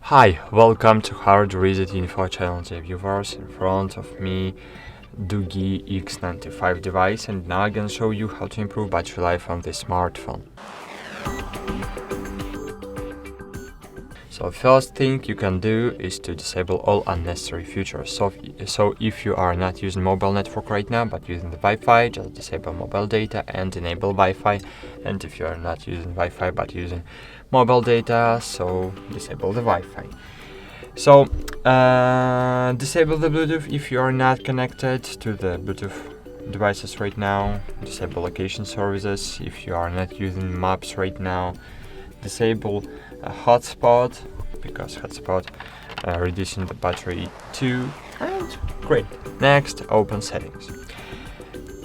Hi, welcome to HardReset.Info channel, dear viewers. In front of me, DOOGEE X95 device, and now I'm gonna show you how to improve battery life on this smartphone. So first thing you can do is to disable all unnecessary features. So if you are not using mobile network right now but using the Wi-Fi, just disable mobile data and enable Wi-Fi. And if you are not using Wi-Fi but using mobile data, so disable the Wi-Fi. So disable the Bluetooth if you are not connected to the Bluetooth devices right now. Disable location services if you are not using maps right now. Disable a hotspot because hotspot reducing the battery too. And great. Next, open settings.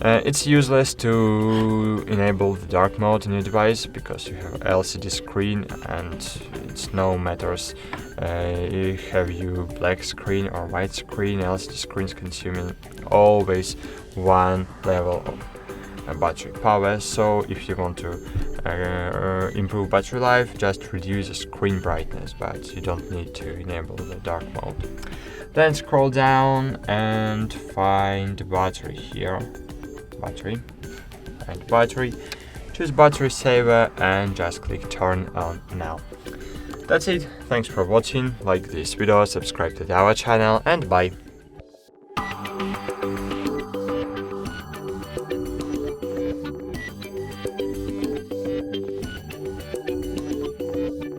It's useless to enable the dark mode on your device because you have LCD screen and it's no matters have you black screen or white screen. LCD screen is consuming always one level of battery power. So if you want to improve battery life, just reduce the screen brightness, but you don't need to enable the dark mode. Then scroll down and find battery here. Battery, choose battery saver and just click turn on now. That's it. Thanks for watching. Like this video, subscribe to our channel, and bye.